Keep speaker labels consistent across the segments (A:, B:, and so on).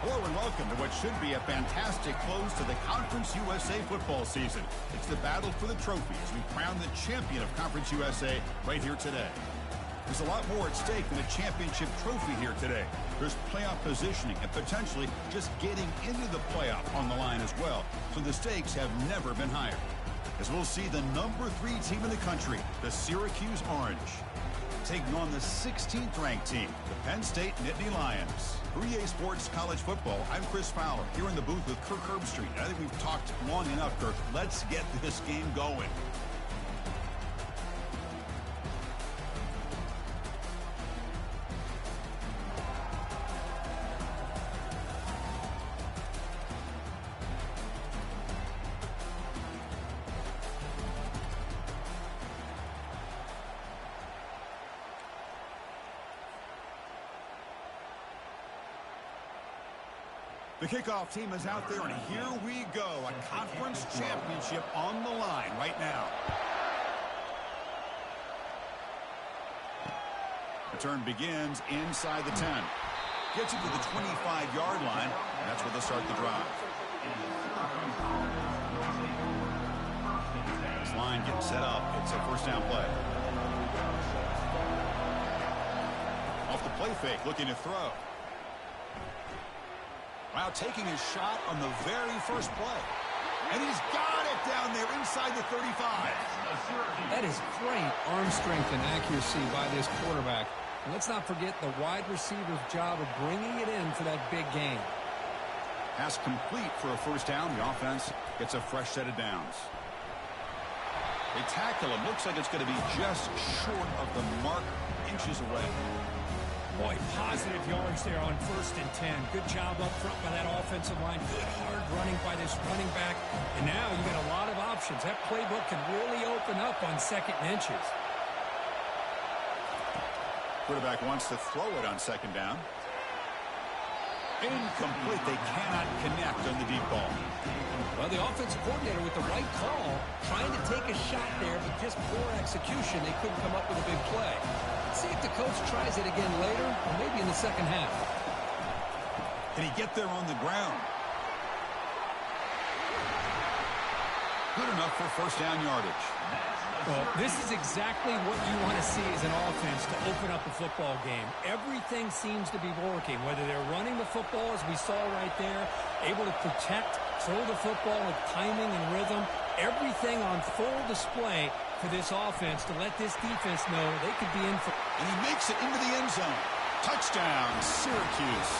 A: Hello and welcome to what should be a fantastic close to the Conference USA football season. It's the battle for the trophy as we crown the champion of Conference USA right here today. There's a lot more at stake than a championship trophy here today. There's playoff positioning and potentially just getting into the playoff on the line as well. So the stakes have never been higher. As we'll see the number 3 team in the country, the Syracuse Orange, taking on the 16th ranked team, the Penn State Nittany Lions. For EA Sports College Football, I'm Chris Fowler, here in the booth with Kirk Herbstreit. I think we've talked long enough, Kirk. Let's get this game going. The kickoff team is out there, and here we go. A conference championship on the line right now. Return begins inside the 10. Gets it to the 25-yard line. That's where they'll start the drive. This line getting set up. It's a first down play. Off the play fake, looking to throw. Wow, taking his shot on the very first play. And he's got it down there inside the 35.
B: That is great arm strength and accuracy by this quarterback. And let's not forget the wide receiver's job of bringing it in for that big gain.
A: Pass complete for a first down. The offense gets a fresh set of downs. They tackle him. Looks like it's going to be just short of the mark, inches away.
B: Boy, positive yards there on 1st and 10. Good job up front by that offensive line. Good hard running by this running back. And now you got a lot of options. That playbook can really open up on 2nd and inches.
A: Quarterback wants to throw it on 2nd down. Incomplete. They cannot connect on the deep ball.
B: Well, the offensive coordinator with the right call, trying to take a shot there, but just poor execution. They couldn't come up with a big play. See if the coach tries it again later, or maybe in the second half.
A: Can he get there on the ground? Good enough for first down yardage.
B: Well, this is exactly what you want to see as an offense to open up a football game. Everything seems to be working, whether they're running the football, as we saw right there, able to protect, throw the football with timing and rhythm, everything on full display for this offense to let this defense know they could be in for.
A: And he makes it into the end zone. Touchdown, Syracuse.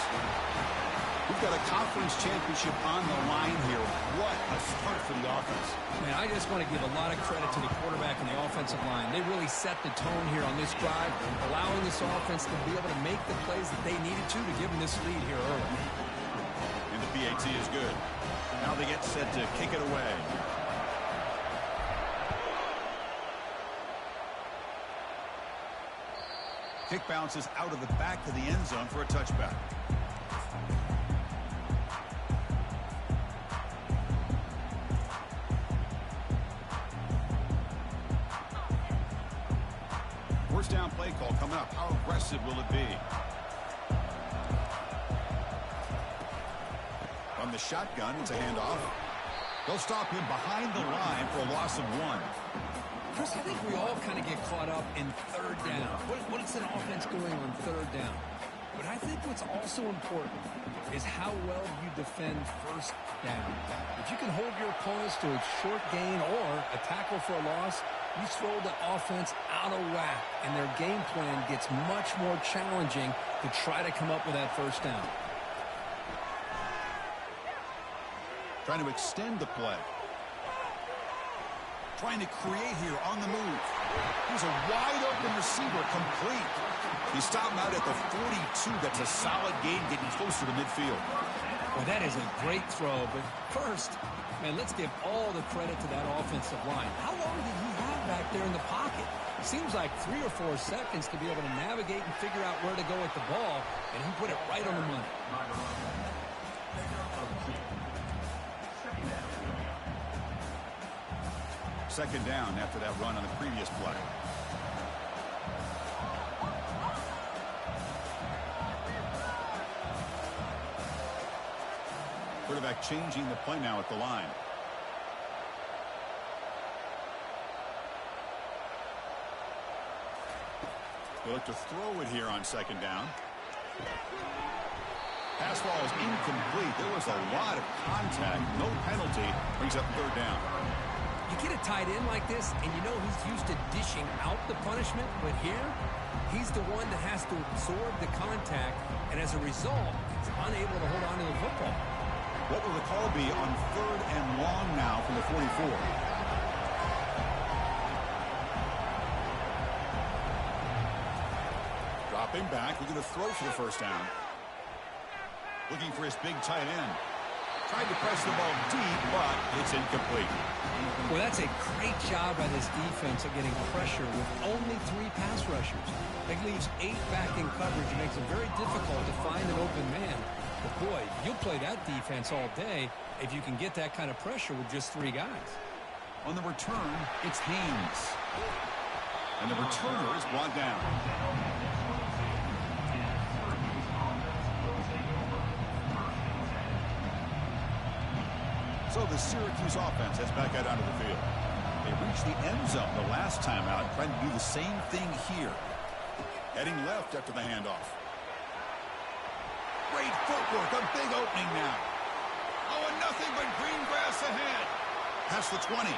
A: We've got a conference championship on the line here. What a start for the offense.
B: Man, I just want to give a lot of credit to the quarterback and the offensive line. They really set the tone here on this drive, allowing this offense to be able to make the plays that they needed to give them this lead here early.
A: And the PAT is good. Now they get set to kick it away. Kick bounces out of the back of the end zone for a touchback. First down play call coming up. How aggressive will it be? From the shotgun, it's a handoff. They'll stop him behind the line for a loss of 1.
B: Chris, I think we all kind of get caught up in 3rd down. What is an offense doing on 3rd down? But I think what's also important is how well you defend 1st down. If you can hold your opponents to a short gain or a tackle for a loss, you throw the offense out of whack, and their game plan gets much more challenging to try to come up with that 1st down.
A: Trying to extend the play. Trying to create here on the move. Here's a wide-open receiver, complete. He stopped him out at the 42. That's a solid gain, getting closer to midfield.
B: Well, that is a great throw, but first, man, let's give all the credit to that offensive line. How long did he have back there in the pocket? Seems like 3 or 4 seconds to be able to navigate and figure out where to go with the ball, and he put it right on the money.
A: Second down after that run on the previous play. Quarterback changing the play now at the line. They look to throw it here on second down. Pass ball is incomplete. There was a lot of contact. No penalty. Brings up third down.
B: You get a tight end like this, and you know he's used to dishing out the punishment, but here, he's the one that has to absorb the contact, and as a result, he's unable to hold on to the football.
A: What will the call be on third and long now from the 44? Dropping back, looking to throw for the first down. Looking for his big tight end. Tried to press the ball deep, but it's incomplete.
B: Well, that's a great job by this defense of getting pressure with only 3 pass rushers. That leaves 8 back in coverage and makes it very difficult to find an open man. But boy, you'll play that defense all day if you can get that kind of pressure with just 3 guys.
A: On the return, it's Haynes. And the returner is brought down. So the Syracuse offense heads back out onto the field. They reached the end zone the last time out, trying to do the same thing here. Heading left after the handoff. Great footwork, a big opening now. Oh, and nothing but green grass ahead. Past the 20.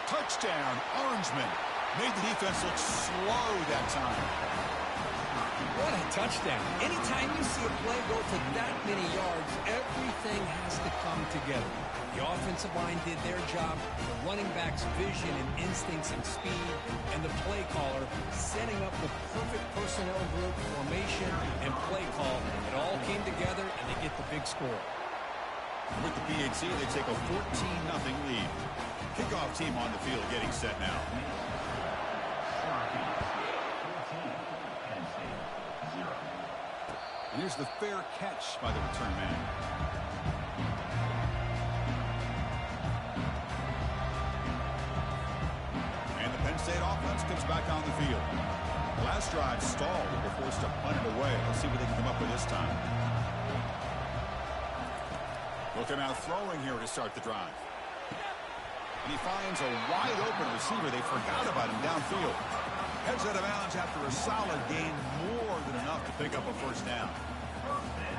A: Touchdown, Orangeman. Made the defense look slow that time.
B: What a touchdown. Anytime you see a play go for that many yards, everything has to come together. The offensive line did their job, the running back's vision and instincts and speed, and the play caller setting up the perfect personnel group, formation, and play call. It all came together, and they get the big score.
A: With the PHC, they take a 14-0 lead. Kickoff team on the field getting set now. And here's the fair catch by the return man. And the Penn State offense comes back on the field. The last drive stalled. They were forced to punt it away. Let's see what they can come up with this time. Looking out throwing here to start the drive. And he finds a wide open receiver. They forgot about him downfield. Heads out of bounds after a solid gain, more than enough to pick up a first down.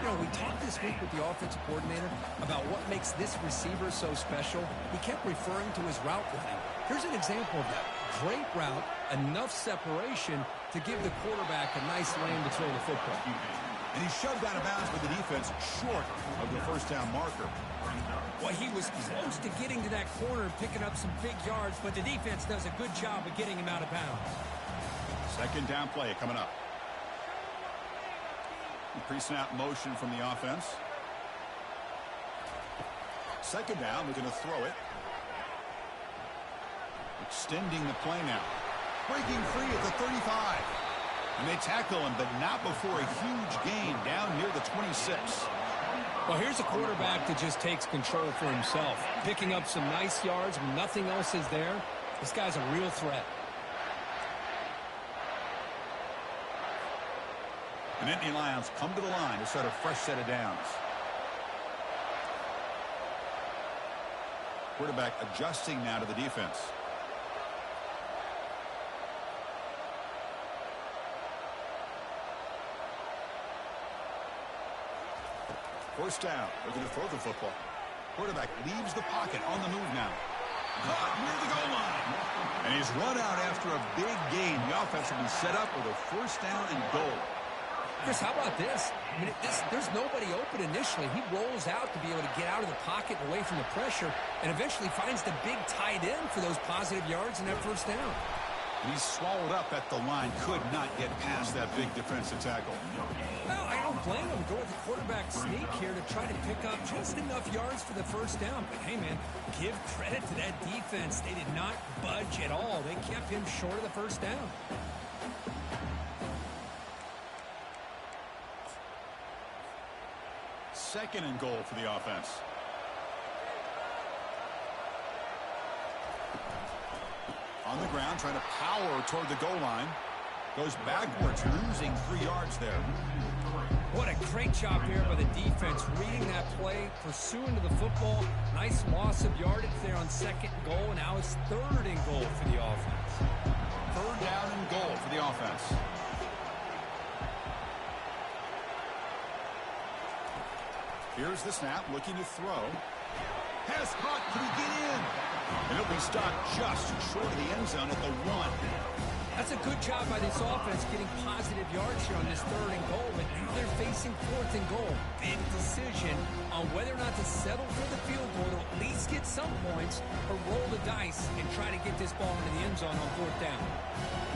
B: You know, we talked this week with the offensive coordinator about what makes this receiver so special. He kept referring to his route running. Here's an example of that. Great route, enough separation to give the quarterback a nice lane to throw the football.
A: And he shoved out of bounds with the defense short of the first down marker.
B: Well, he was close to getting to that corner and picking up some big yards, but the defense does a good job of getting him out of bounds.
A: Second down play coming up. Pre-snap motion from the offense. Second down, looking to throw it. Extending the play now. Breaking free at the 35. And they tackle him, but not before a huge gain down near the 26.
B: Well, here's a quarterback that just takes control for himself. Picking up some nice yards when nothing else is there. This guy's a real threat.
A: And Nittany Lions come to the line to start a fresh set of downs. Quarterback adjusting now to the defense. First down, looking to throw the football. Quarterback leaves the pocket on the move now. Caught near the goal line. And he's run out after a big gain. The offense will be set up with a first down and goal.
B: Chris, how about this? I mean, there's nobody open initially. He rolls out to be able to get out of the pocket and away from the pressure and eventually finds the big tight end for those positive yards in that first down.
A: He's swallowed up at the line. Could not get past that big defensive tackle.
B: Well, I don't blame him. Go with the quarterback sneak here to try to pick up just enough yards for the first down. But, hey, man, give credit to that defense. They did not budge at all. They kept him short of the first down.
A: Second and goal for the offense. On the ground, trying to power toward the goal line. Goes backwards, losing 3 yards there.
B: What a great job here by the defense, reading that play, pursuing to the football. Nice loss of yardage there on 2nd and goal. Now it's 3rd and goal for the offense.
A: 3rd down and goal for the offense. Here's the snap, looking to throw. Pass caught, can he get in? And it'll be stopped just short of the end zone at the 1.
B: That's a good job by this offense getting positive yards here on this 3rd and goal, but now they're facing 4th and goal. Big decision on whether or not to settle for the field goal to at least get some points or roll the dice and try to get this ball into the end zone on 4th down.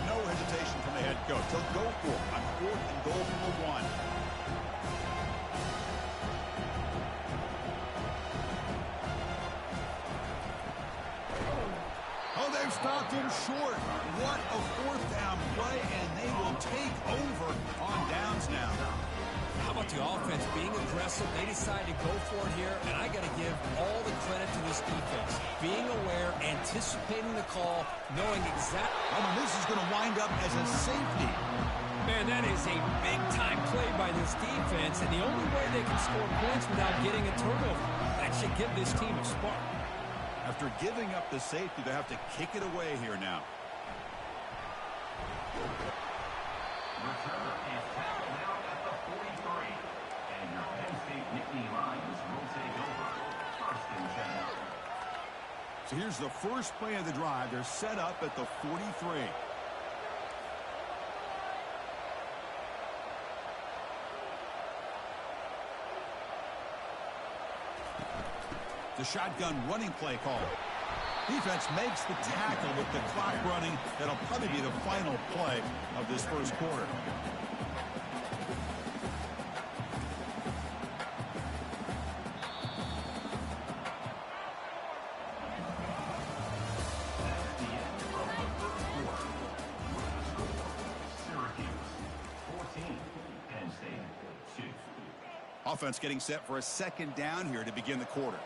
A: No hesitation from the head coach. He'll go for it on 4th and goal from the 1. Oh, they've stopped him short. What a 4th down play, and they will take over on downs now.
B: How about the offense being aggressive? They decide to go for it here, and I got to give all the credit to this defense. Being aware, anticipating the call, knowing exactly.
A: Oh, and this is going to wind up as a safety.
B: Man, that is a big-time play by this defense, and the only way they can score points without getting a turnover. That should give this team a spark.
A: After giving up the safety, they have to kick it away here now.
C: Return is tackled out at the 43. And your Penn State Nittany Lions will take over. 1st and 10.
A: So here's the first play of the drive. They're set up at the 43. The shotgun running play call. Defense makes the tackle with the clock running. That'll probably be the final play of this first quarter.
C: That's the end of the first quarter. Syracuse 14, Penn State 2.
A: Offense getting set for a 2nd down here to begin the quarter.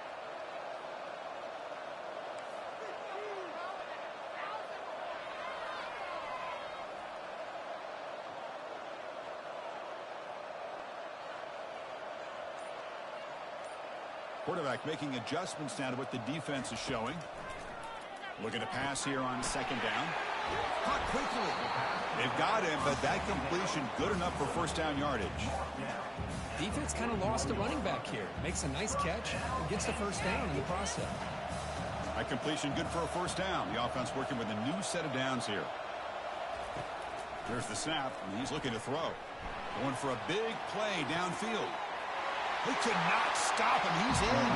A: Quarterback making adjustments now to what the defense is showing. Looking to pass here on 2nd down. Caught quickly. They've got him, but that completion good enough for 1st down yardage.
B: Defense kind of lost the running back here. Makes a nice catch and gets the 1st down in the process.
A: That completion good for a 1st down. The offense working with a new set of downs here. There's the snap, and he's looking to throw. Going for a big play downfield. They cannot stop him. He's in.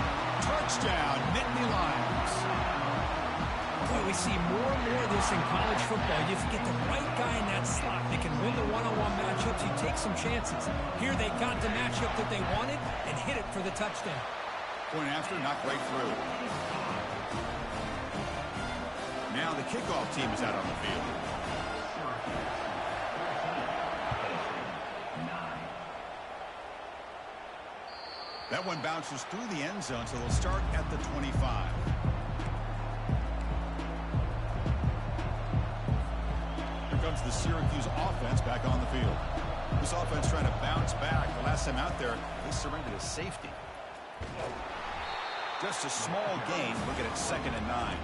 A: Touchdown, Nittany Lions.
B: Boy, we see more and more of this in college football. You get the right guy in that slot. They can win the one-on-one matchups. You take some chances. Here they got the matchup that they wanted and hit it for the touchdown.
A: Point after, knocked right through. Now the kickoff team is out on the field. That one bounces through the end zone, so they'll start at the 25. Here comes the Syracuse offense back on the field. This offense trying to bounce back. The last time out there, they surrendered a safety. Just a small gain. Looking at 2nd and 9.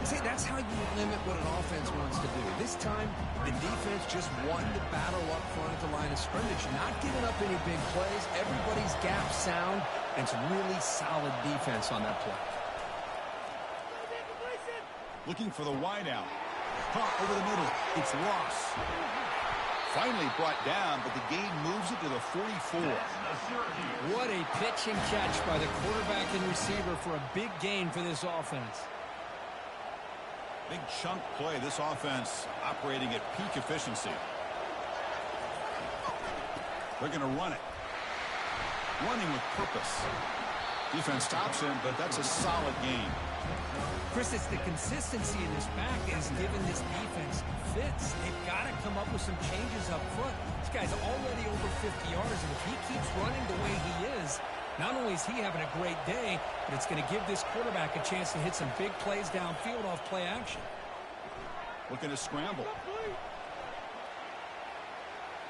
B: See, that's how you limit what an offense wants to do. This time, the defense just wanted to battle up front at the line of scrimmage, not giving up any big plays. Everybody's gap sound, and it's really solid defense on that play.
A: Looking for the wideout. Caught over the middle. It's Ross. Finally brought down, but the gain moves it to the 44.
B: What a pitch and catch by the quarterback and receiver for a big gain for this offense.
A: Big chunk play. This offense operating at peak efficiency. They're going to run it. Running with purpose. Defense stops him, but that's a solid game.
B: Chris, it's the consistency in this back is giving this defense fits. They've got to come up with some changes up front. This guy's already over 50 yards, and if he keeps running the way he is, not only is he having a great day, but it's going to give this quarterback a chance to hit some big plays downfield off play action.
A: Looking to scramble.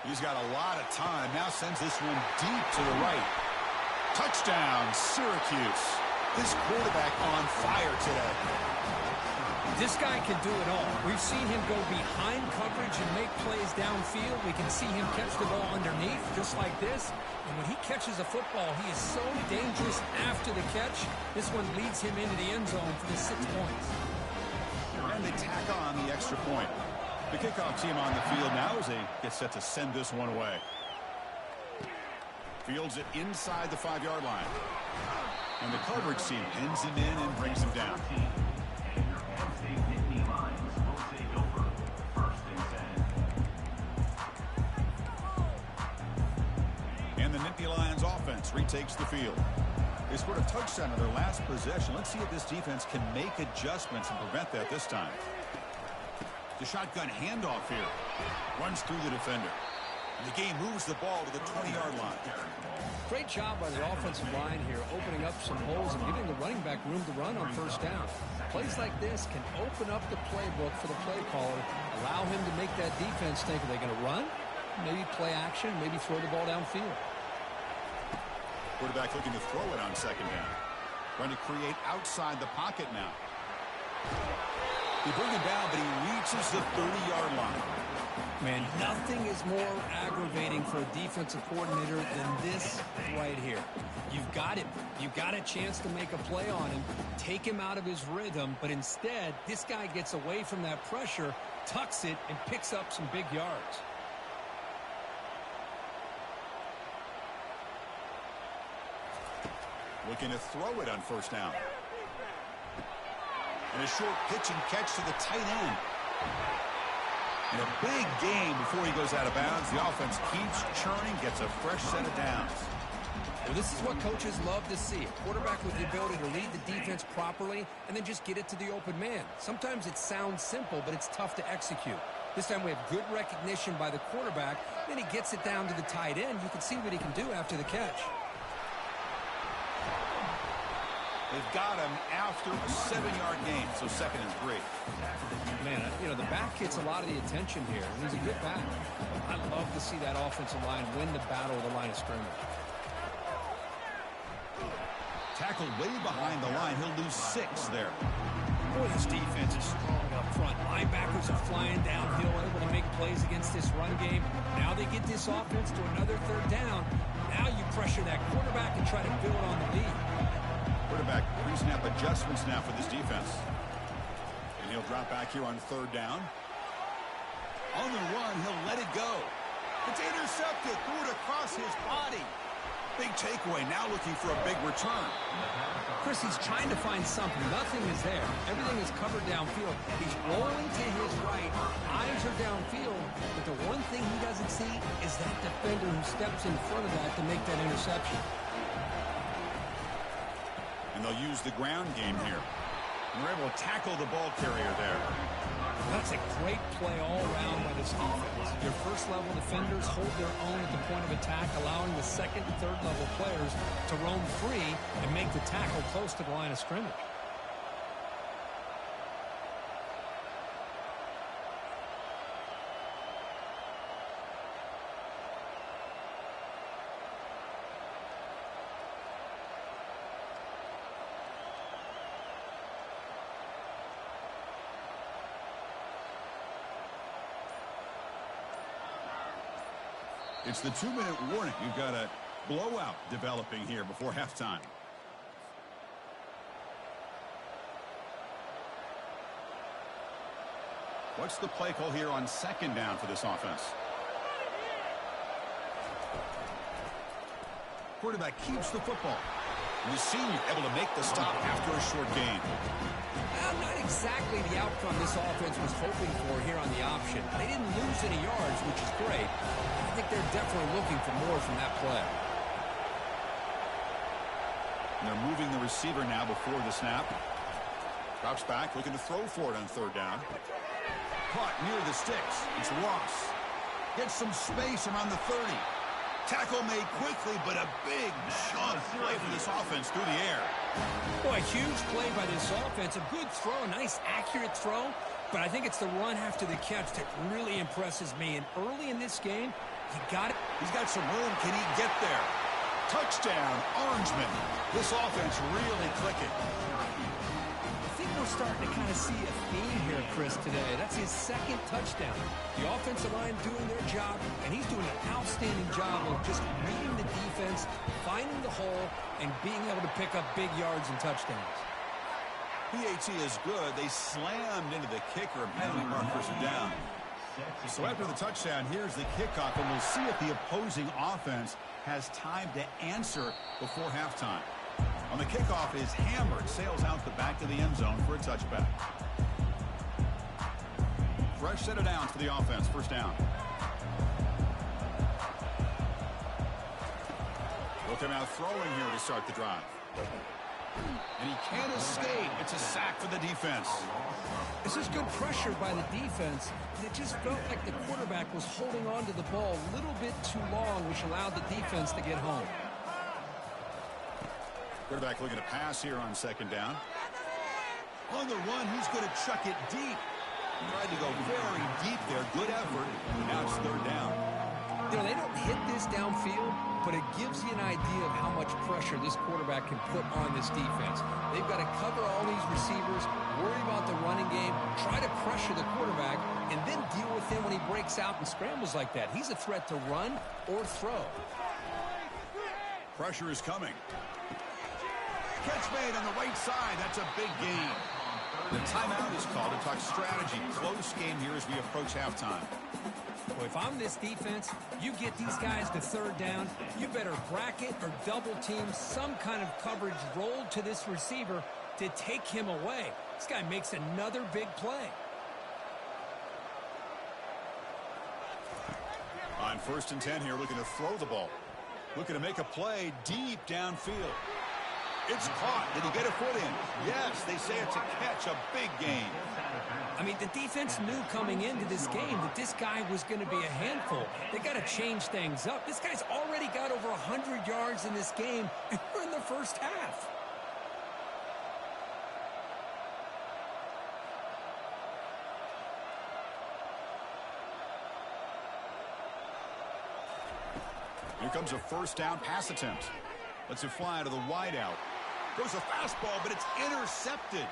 A: He's got a lot of time. Now sends this one deep to the right. Touchdown, Syracuse. This quarterback on fire today.
B: This guy can do it all. We've seen him go behind coverage and make plays downfield. We can see him catch the ball underneath, just like this. And when he catches a football, he is so dangerous after the catch. This one leads him into the end zone for the 6 points.
A: And they tack on the extra point. The kickoff team on the field now as they get set to send this one away. Fields it inside the 5-yard line. And the coverage team pins him in and brings him down. And the Nittany Lions offense retakes the field. They scored a touchdown in their last possession. Let's see if this defense can make adjustments and prevent that this time. The shotgun handoff here. Runs through the defender. And the game moves the ball to the 20-yard line.
B: Great job by the offensive line here, opening up some holes and giving the running back room to run on first down. Plays like this can open up the playbook for the play caller, allow him to make that defense think, are they going to run? Maybe play action, maybe throw the ball downfield.
A: Quarterback looking to throw it on second down. Trying to create outside the pocket now. They bring him down, but he reaches the 30-yard line.
B: Man, nothing is more aggravating for a defensive coordinator than this right here. You've got him. You've got a chance to make a play on him, take him out of his rhythm, but instead, this guy gets away from that pressure, tucks it, and picks up some big yards.
A: Looking to throw it on first down. And a short pitch and catch to the tight end. And a big game before he goes out of bounds. The offense keeps churning, gets a fresh set of downs.
B: Well, this is what coaches love to see. A quarterback with the ability to read the defense properly and then just get it to the open man. Sometimes it sounds simple, but it's tough to execute. This time we have good recognition by the quarterback. Then he gets it down to the tight end. You can see what he can do after the catch.
A: They've got him after a 7-yard gain, so 2nd and 3.
B: Man, you know, the back gets a lot of the attention here. He's a good back. I love to see that offensive line win the battle of the line of scrimmage.
A: Tackled way behind the line. He'll lose 6 there.
B: Boy, this defense is strong up front. Linebackers are flying downhill, able to make plays against this run game. Now they get this offense to another 3rd down. Now you pressure that quarterback and try to build on the lead.
A: Quarterback pre-snap adjustments now for this defense. And he'll drop back here on 3rd down. On the run, he'll let it go. It's intercepted. Threw it across his body. Big takeaway, now looking for a big return.
B: Chris, he's trying to find something. Nothing is there. Everything is covered downfield. He's rolling to his right. Eyes are downfield. But the one thing he doesn't see is that defender who steps in front of that to make that interception.
A: And they'll use the ground game here. And they're able to tackle the ball carrier there.
B: That's a great play all around by this offense. Your first-level defenders hold their own at the point of attack, allowing the 2nd and 3rd-level players to roam free and make the tackle close to the line of scrimmage.
A: It's the 2-minute warning. You've got a blowout developing here before halftime. What's the play call here on 2nd down for this offense? Quarterback keeps the football. And the senior able to make the stop after a short gain.
B: Not exactly the outcome this offense was hoping for here on the option. They didn't lose any yards, which is great. I think they're definitely looking for more from that play.
A: And they're moving the receiver now before the snap. Drops back, looking to throw for it on 3rd down. Caught near the sticks. It's Ross. Gets some space around the 30. Tackle made quickly, but a big chunk play for this offense through the air.
B: Boy, a huge play by this offense. A good throw, a nice accurate throw. But I think it's the run after the catch that really impresses me. And early in this game, you got it.
A: He's got some room. Can he get there? Touchdown, Orangeman. This offense really clicking.
B: I think we're starting to kind of see a theme here, Chris, today. That's his second touchdown. The offensive line doing their job, and he's doing an outstanding job of just reading the defense, finding the hole, and being able to pick up big yards and touchdowns.
A: PAT is good. They slammed into the kicker and penalty markers are down. So after the touchdown, here's the kickoff, and we'll see if the opposing offense has time to answer before halftime. On the kickoff is hammered, sails out the back of the end zone for a touchback. Fresh set of downs for the offense, first down. They'll come out throwing here to start the drive. And he can't escape. It's a sack for the defense.
B: This is good pressure by the defense. And it just felt like the quarterback was holding on to the ball a little bit too long, which allowed the defense to get home.
A: Quarterback looking to pass here on second down. On the run, he's going to chuck it deep. Tried to go very deep there. Good effort. Now it's third down.
B: You know, they don't hit this downfield, but it gives you an idea of how much pressure this quarterback can put on this defense. They've got to cover all these receivers, worry about the running game, try to pressure the quarterback, and then deal with him when he breaks out and scrambles like that. He's a threat to run or throw.
A: Pressure is coming. Catch made on the right side. That's a big gain. The timeout is called to talk strategy. Close game here as we approach halftime.
B: Well, if I'm this defense, you get these guys to third down, you better bracket or double team some kind of coverage rolled to this receiver to take him away. This guy makes another big play.
A: On 1st and 10 here, looking to throw the ball. Looking to make a play deep downfield. It's caught. Did he get a foot in? Yes, they say it's a catch, a big gain.
B: I mean, the defense knew coming into this game that this guy was going to be a handful. They got to change things up. This guy's already got over 100 yards in this game, and we're in the first half.
A: Here comes a first down pass attempt. Lets it fly to the wideout. Goes a fastball, but it's intercepted.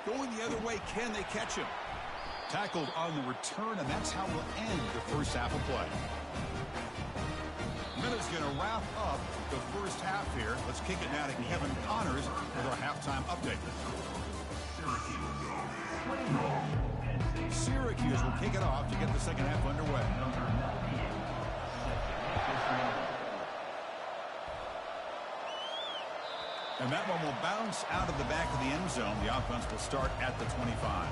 A: Going the other way, can they catch him? Tackled on the return, and that's how we'll end the first half of play. Minute's going to wrap up the first half here. Let's kick it now to Kevin Connors with our halftime update. Syracuse will kick it off to get the second half underway. And that one will bounce out of the back of the end zone. The offense will start at the 25.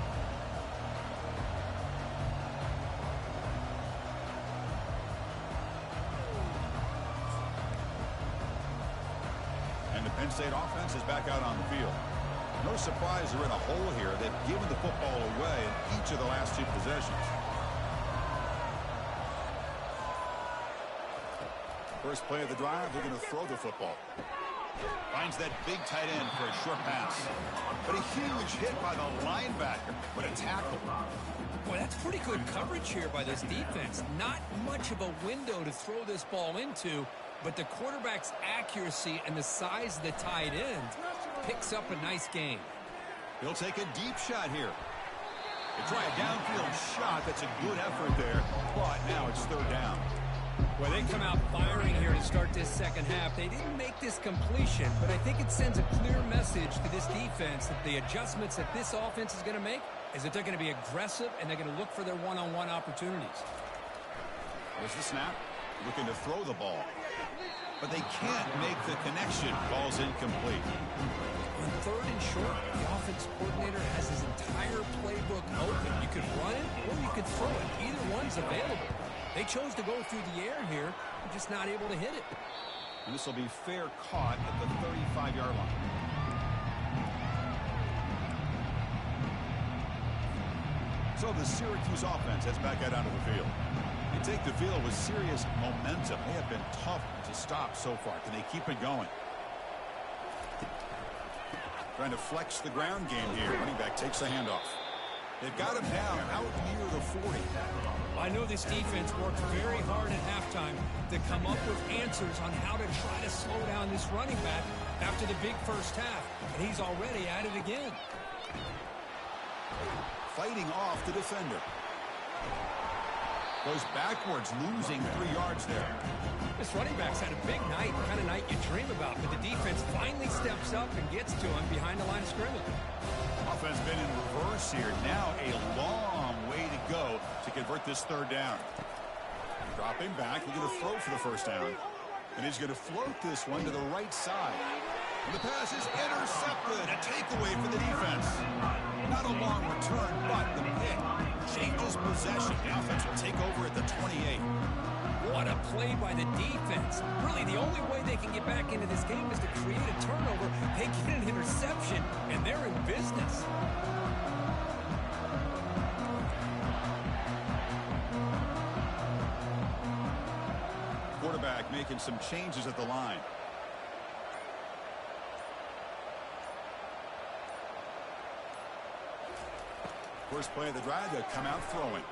A: And the Penn State offense is back out on the field. No surprise they're in a hole here. They've given the football away in each of the last two possessions. First play of the drive, they're going to throw the football. Finds that big tight end for a short pass. But a huge hit by the linebacker. What a tackle.
B: Boy, that's pretty good coverage here by this defense. Not much of a window to throw this ball into, but the quarterback's accuracy and the size of the tight end picks up a nice gain.
A: He'll take a deep shot here. They try a downfield shot. That's a good effort there. But now it's third down.
B: Well, they come out firing here to start this second half. They didn't make this completion, but I think it sends a clear message to this defense that the adjustments that this offense is going to make is that they're going to be aggressive and they're going to look for their one-on-one opportunities.
A: There's the snap. Looking to throw the ball. But they can't make the connection. Ball's incomplete.
B: On third and short, the offense coordinator has his entire playbook open. You could run it or you could throw it. Either one's available. They chose to go through the air here. They're just not able to hit it.
A: And this will be fair caught at the 35-yard line. So the Syracuse offense heads back out onto the field. They take the field with serious momentum. They have been tough to stop so far. Can they keep it going? Trying to flex the ground game here. Running back takes the handoff. They've got him down out near the 40.
B: I know this defense worked very hard at halftime to come up with answers on how to try to slow down this running back after the big first half, and he's already at it again.
A: Fighting off the defender. Goes backwards, losing 3 yards there.
B: This running back's had a big night, the kind of night you dream about, but the defense finally steps up and gets to him behind the line of scrimmage.
A: Offense been in reverse here. Now a long way to go to convert this third down. Dropping back, he's going to throw for the first down. And he's going to float this one to the right side. And the pass is intercepted. A takeaway for the defense. Not a long return, but the pick changes possession. The offense will take over at the 28.
B: What a play by the defense. Really, the only way they can get back into this game is to create a turnover. They get an interception, and they're in business.
A: Quarterback making some changes at the line. First play of the drive, they'll come out throwing.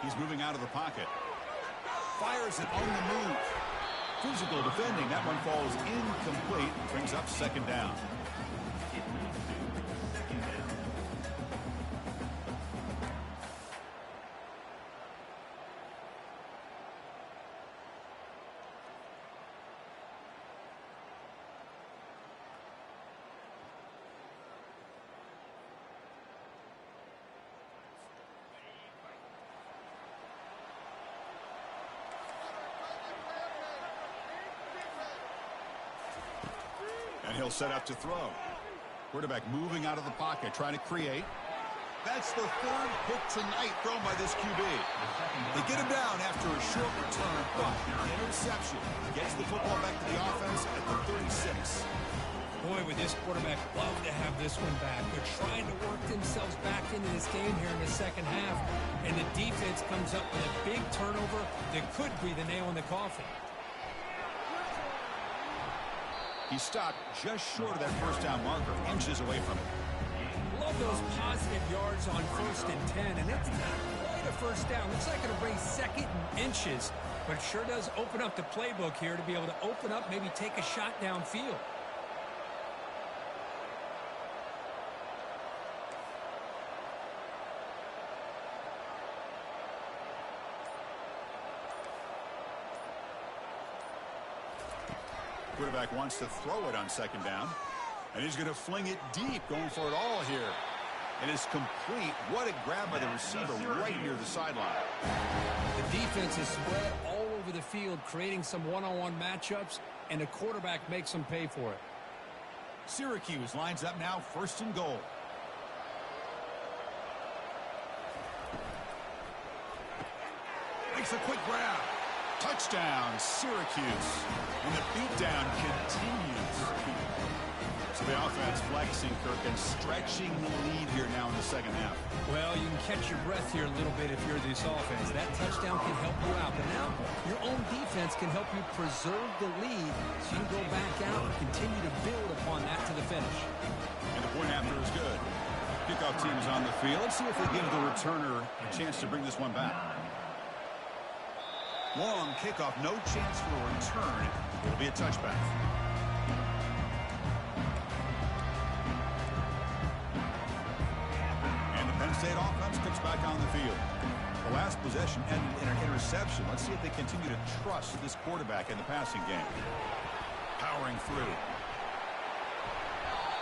A: He's moving out of the pocket. Fires it on the move. Physical defending. That one falls incomplete. Brings up second down. And he'll set up to throw. Quarterback moving out of the pocket, trying to create. That's the third pick tonight thrown by this QB. They get him down after a short return, but interception gets the football back to the offense at the 36.
B: Boy, would this quarterback love to have this one back. They're trying to work themselves back into this game here in the second half, and the defense comes up with a big turnover that could be the nail in the coffin.
A: He stopped just short of that first down marker, inches away from it.
B: Love those positive yards on 1st and 10, and it's not quite a first down. Looks like it'll bring second and inches, but it sure does open up the playbook here to be able to open up, maybe take a shot downfield.
A: Quarterback wants to throw it on second down. And he's going to fling it deep, going for it all here. And it's complete. What a grab by the receiver right near the sideline.
B: The defense is spread all over the field, creating some one-on-one matchups, and the quarterback makes them pay for it.
A: Syracuse lines up now, 1st and goal. Makes a quick grab. Touchdown, Syracuse. And the beatdown continues. So the offense flexing, Kirk, and stretching the lead here now in the second half.
B: Well, you can catch your breath here a little bit if you're this offense. That touchdown can help you out. But now your own defense can help you preserve the lead so you can go back out and continue to build upon that to the finish.
A: And the point after is good. Kickoff team is on the field. Let's see if they give the returner a chance to bring this one back. Long kickoff, no chance for a return. It'll be a touchback. And the Penn State offense comes back on the field. The last possession ended in an interception. Let's see if they continue to trust this quarterback in the passing game. Powering through.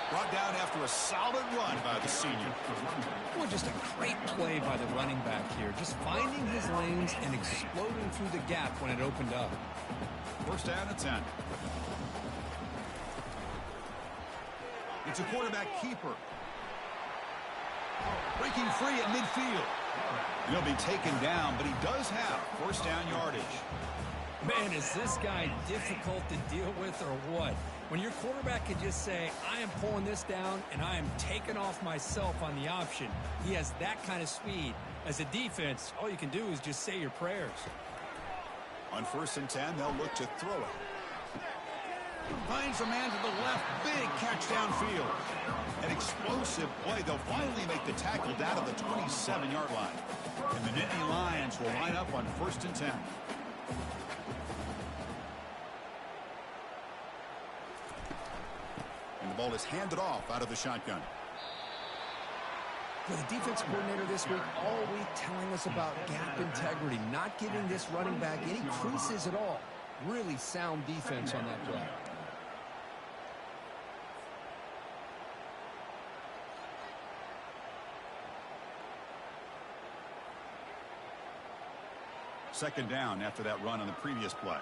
A: Brought down after a solid run by the senior.
B: Well, just a great play by the running back here. Just finding his lanes and exploding through the gap when it opened up.
A: First down at 10. It's a quarterback keeper. Breaking free at midfield. He'll be taken down, but he does have first down yardage.
B: Man, is this guy difficult to deal with or what? When your quarterback can just say, I am pulling this down and I am taking off myself on the option. He has that kind of speed. As a defense, all you can do is just say your prayers.
A: On 1st and 10, they'll look to throw it. Finds a man to the left. Big catch downfield. An explosive play. They'll finally make the tackle down to the 27-yard line. And the Nittany Lions will line up on 1st and 10. And the ball is handed off out of the shotgun.
B: The defense coordinator this week all week telling us about gap integrity, not giving this running back any creases at all. Really sound defense on that drive.
A: Second down after that run on the previous play.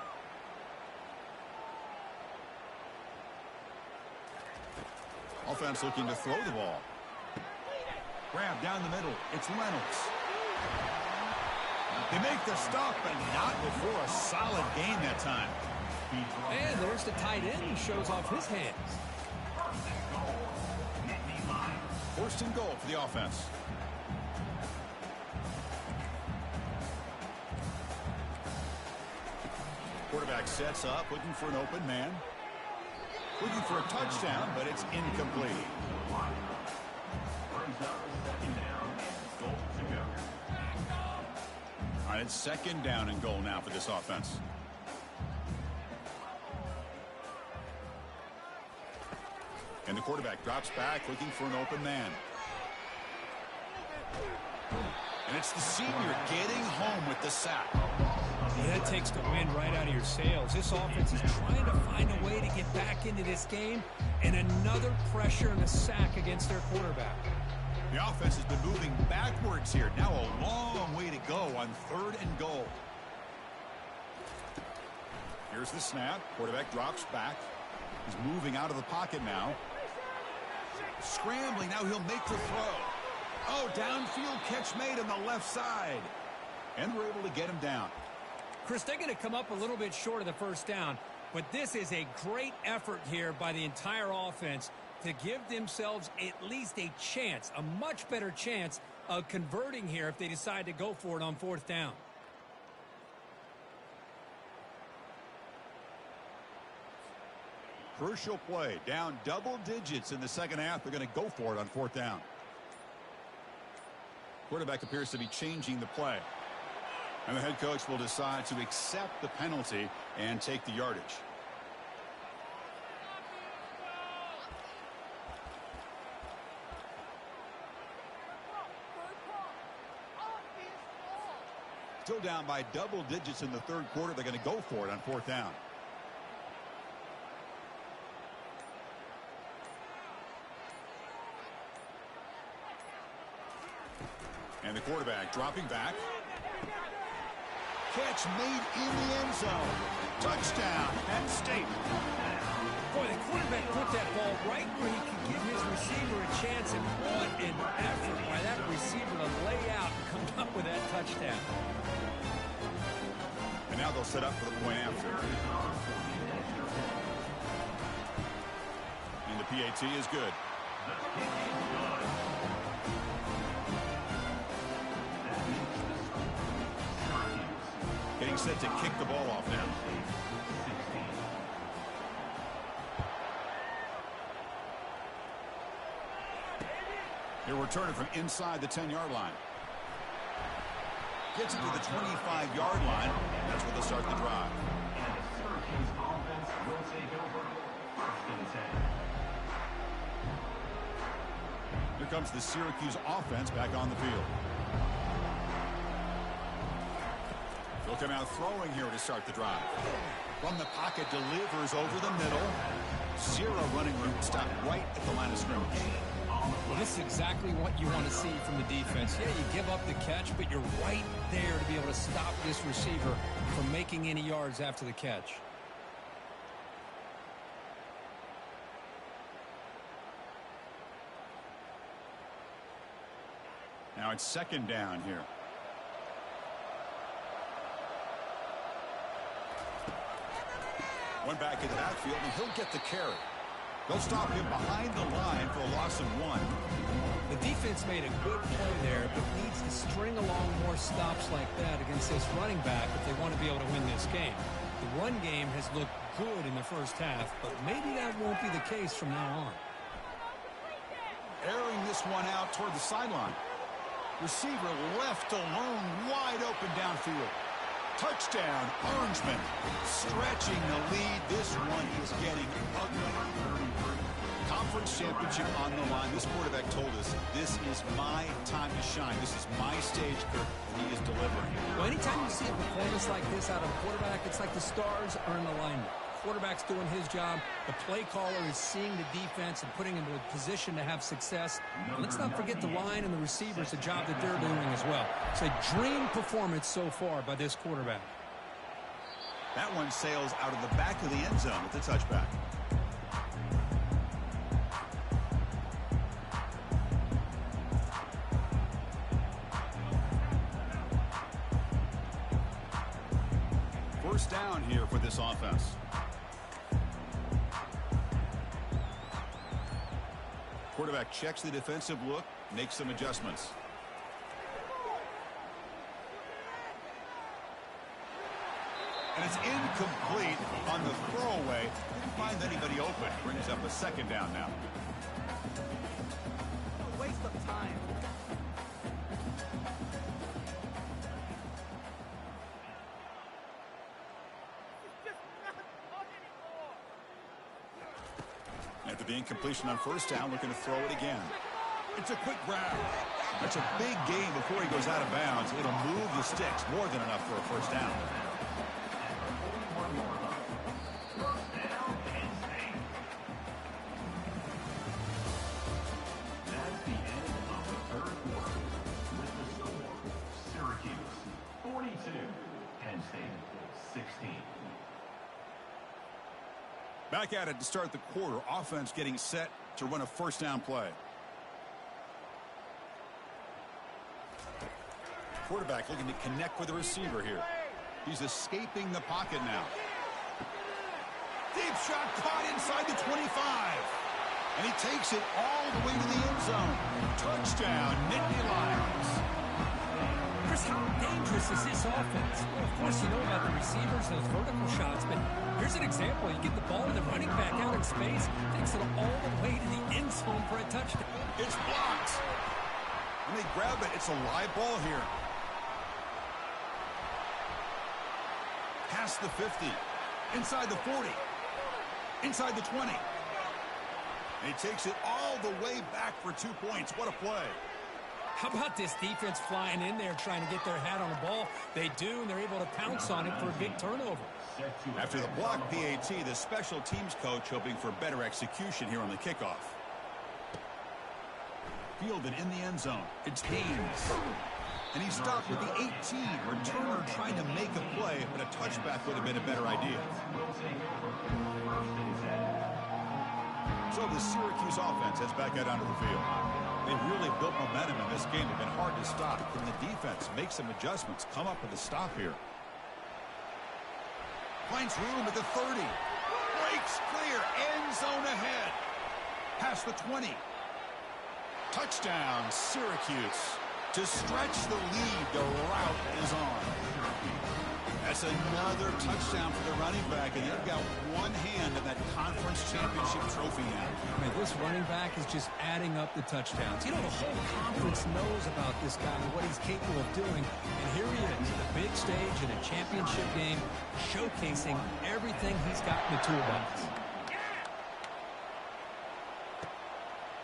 A: Offense looking to throw the ball. Grab down the middle. It's Reynolds. They make the stop, but not before a solid gain that time.
B: And there's the tight end who shows off his hands.
A: 1st and goal for the offense. Quarterback sets up, looking for an open man. Looking for a touchdown, but it's incomplete. All right, it's 2nd down and goal now for this offense. And the quarterback drops back, looking for an open man. And it's the senior getting home with the sack.
B: Yeah, that takes the wind right out of your sails. This offense is trying to find a way to get back into this game, and another pressure and a sack against their quarterback.
A: The offense has been moving backwards here. Now a long way to go on 3rd and goal. Here's the snap. Quarterback drops back. He's moving out of the pocket now. Scrambling. Now he'll make the throw. Oh, downfield catch made on the left side. And we're able to get him down.
B: Chris, they're going to come up a little bit short of the 1st down, but this is a great effort here by the entire offense to give themselves at least a chance, a much better chance of converting here if they decide to go for it on 4th down.
A: Crucial play. Down double digits in the 2nd half. They're going to go for it on 4th down. Quarterback appears to be changing the play. And the head coach will decide to accept the penalty and take the yardage. Still down by double digits in the 3rd quarter. They're going to go for it on 4th down. And the quarterback dropping back. Catch made in the end zone. Touchdown, Penn State.
B: Boy, the quarterback put that ball right where he could give his receiver a chance, and what an effort by that receiver to lay out and come up with that touchdown.
A: And now they'll set up for the point after. And the PAT is good. Getting set to kick the ball off now. He'll return it from inside the 10-yard line. Gets it to the 25-yard line. That's where they'll start the drive.
C: And the Syracuse offense will take over 1st and 10.
A: Here comes the Syracuse offense back on the field. They'll come out throwing here to start the drive. From the pocket, delivers over the middle. Zero running room, stopped right at the line of scrimmage.
B: Well, this is exactly what you want to see from the defense. Yeah, you give up the catch, but you're right there to be able to stop this receiver from making any yards after the catch.
A: Now it's 2nd down here. One back in the backfield, and he'll get the carry. They'll stop him behind the line for a loss of 1.
B: The defense made a good play there, but needs to string along more stops like that against this running back if they want to be able to win this game. The run game has looked good in the first half, but maybe that won't be the case from now on.
A: Airing this one out toward the sideline. Receiver left alone, wide open downfield. Touchdown, Orangeman. Stretching the lead. This one is getting ugly. Conference championship on the line. This quarterback told us, this is my time to shine. This is my stage, Kirk. He is delivering.
B: Well, anytime you see a performance like this out of a quarterback, it's like the stars are in alignment. Quarterback's doing his job. The play caller is seeing the defense and putting him in a position to have success. And let's not forget the line and the receivers, the job that they're doing as well. It's a dream performance so far by this quarterback.
A: That one sails out of the back of the end zone with the touchback. First down here for this offense. Quarterback checks the defensive look, makes some adjustments. And it's incomplete on the throwaway. Didn't find anybody open. Brings up a second down now.
D: A waste of time.
A: After the incompletion on first down, looking to throw it again. It's a quick grab. That's a big gain before he goes out of bounds. It'll move the sticks. More than enough for a first down.
C: That's the end of the third quarter. With the score, Syracuse 42, Penn State 16.
A: Back at it to start the quarter. Offense getting set to run a first down play. Quarterback looking to connect with the receiver here. He's escaping the pocket now. Deep shot caught inside the 25. And he takes it all the way to the end zone. Touchdown, Nittany Lions.
B: Chris, how dangerous is this offense? Well, of course, you know about the receivers, those vertical shots, but here's an example. You get the ball to the running back out in space, takes it all the way to the end zone for a touchdown.
A: It's blocked. When they grab it, it's a live ball here. Past the 50. Inside the 40. Inside the 20. And he takes it all the way back for 2 points. What a play.
B: How about this defense flying in there trying to get their hat on the ball? They do, and they're able to pounce on it for a big turnover.
A: After the block PAT, the special teams coach hoping for better execution here on the kickoff. Fielded in the end zone. It's Haynes. And he stopped with the 18. Returner trying to make a play, but a touchback would have been a better idea. So the Syracuse offense heads back out onto the field. They've really built momentum in this game. They've been hard to stop. Can the defense make some adjustments? Come up with a stop here. Finds room at the 30. Breaks clear. End zone ahead. Past the 20. Touchdown, Syracuse. To stretch the lead, the route is on. That's another touchdown for the running back, and they've got one hand in that conference championship trophy now.
B: Man, this running back is just adding up the touchdowns. You know, the whole conference knows about this guy and what he's capable of doing. And here he is, the big stage in a championship game, showcasing everything he's got in the toolbox.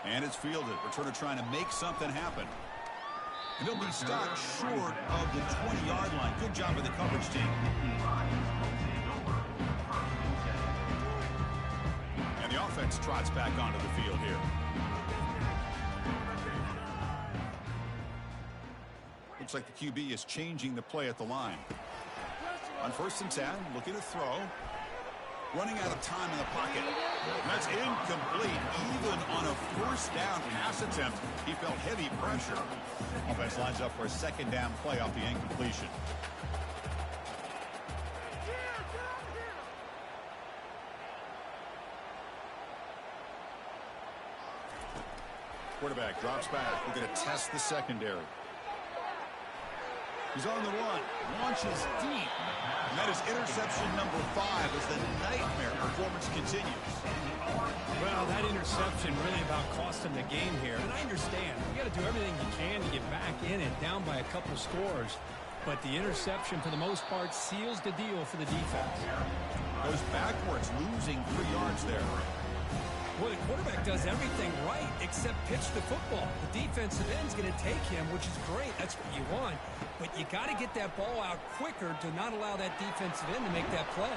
A: And it's fielded. Returner trying to make something happen. And they'll be stopped short of the 20-yard line. Good job of the coverage team. And the offense trots back onto the field here. Looks like the QB is changing the play at the line. On 1st and 10, looking to throw. Running out of time in the pocket. And that's incomplete. Even on a first down pass attempt, he felt heavy pressure. Offense lines up for a second down play off the incompletion. Quarterback drops back. We're going to test the secondary. He's on the run. Launches deep. And that is interception number 5 as the nightmare performance continues.
B: Well, that interception really about cost him the game here. And I understand. You got to do everything you can to get back in it, down by a couple scores. But the interception, for the most part, seals the deal for the defense.
A: Goes backwards, losing 3 yards there.
B: Well, the quarterback does everything right except pitch the football. The defensive end's going to take him, which is great. That's what you want. But you got to get that ball out quicker to not allow that defensive end to make that play.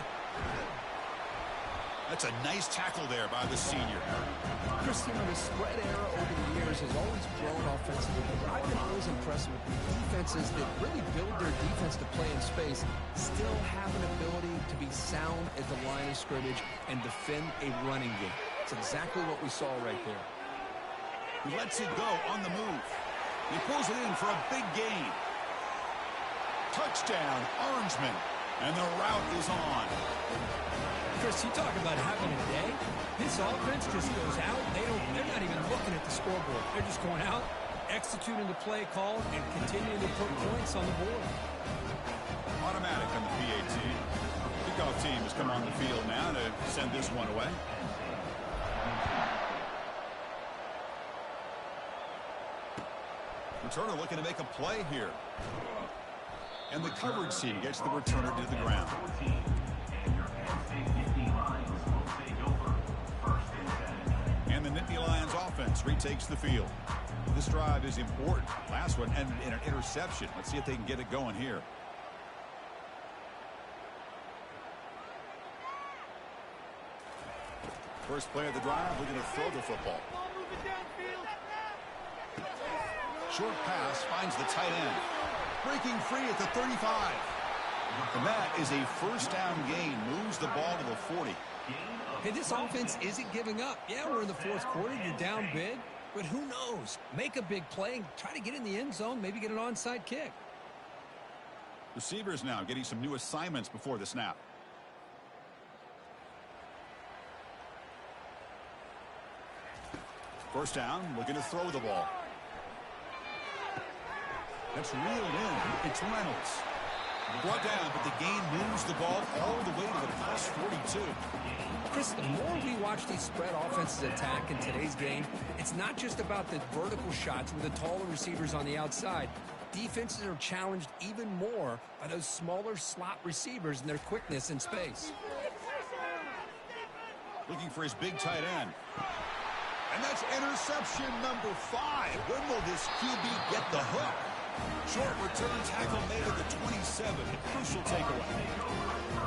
A: That's a nice tackle there by the senior.
B: Chris, the spread era over the years has always grown offensively, but I've been always impressed with the defenses that really build their defense to play in space, still have an ability to be sound at the line of scrimmage and defend a running game. It's exactly what we saw right there.
A: He lets it go on the move. He pulls it in for a big gain. Touchdown, Orangeman. And the route is on.
B: Chris, you talk about having a day. This offense just goes out. They're not even looking at the scoreboard. They're just going out, executing the play call, and continuing to put points on the board.
A: Automatic on the PAT. Kickoff team has come on the field now to send this one away. Returner looking to make a play here. And the coverage team gets the returner to the ground. And the Nittany Lions offense retakes the field. This drive is important. Last one ended in an interception. Let's see if they can get it going here. First play of the drive, we're going to throw the football. Short pass finds the tight end. Breaking free at the 35. And that is a first down gain. Moves the ball to the 40.
B: Hey, this offense isn't giving up. Yeah, we're in the fourth quarter. You're down big. But who knows? Make a big play and try to get in the end zone. Maybe get an onside kick.
A: Receivers now getting some new assignments before the snap. First down, looking to throw the ball. That's reeled in. It's Reynolds. Brought down, but the gain moves the ball all the way to the plus 42.
B: Chris, the more we watch these spread offenses attack in today's game, it's not just about the vertical shots with the taller receivers on the outside. Defenses are challenged even more by those smaller slot receivers and their quickness in space.
A: Looking for his big tight end. And that's interception number 5. When will this QB get the hook? Short return tackle made at the 27. A crucial takeaway.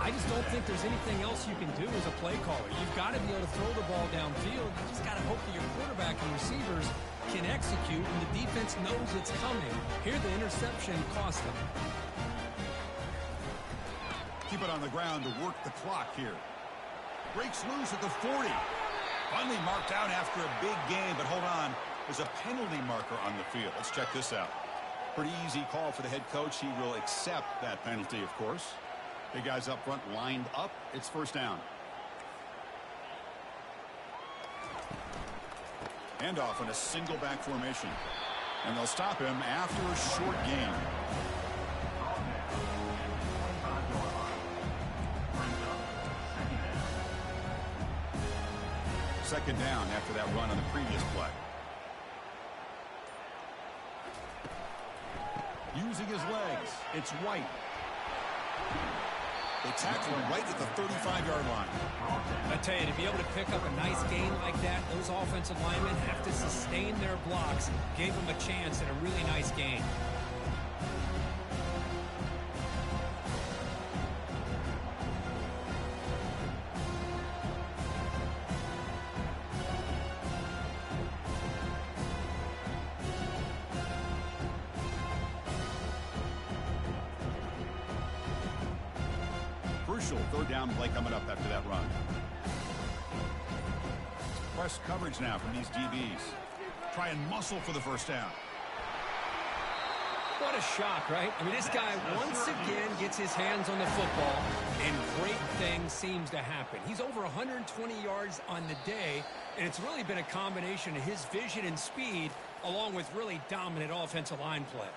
B: I just don't think there's anything else you can do as a play caller. You've got to be able to throw the ball downfield. You just got to hope that your quarterback and receivers can execute and the defense knows it's coming. Here the interception cost them.
A: Keep it on the ground to work the clock here. Breaks loose at the 40. Finally marked out after a big game, but hold on. There's a penalty marker on the field. Let's check this out. Pretty easy call for the head coach. He will accept that penalty, of course. Big guys up front lined up. It's first down. Handoff in a single back formation. And they'll stop him after a short gain. Second down after that run on the previous play. Using his legs, it's White. They tackle him right at the 35-yard line.
B: I tell you, to be able to pick up a nice gain like that, those offensive linemen have to sustain their blocks. Gave them a chance at a really nice gain.
A: Crucial third down play coming up after that run. Press coverage now from these DBs. Try and muscle for the first down.
B: What a shock, right? I mean, this guy once again gets his hands on the football, and great things seems to happen. He's over 120 yards on the day, and it's really been a combination of his vision and speed along with really dominant offensive line play.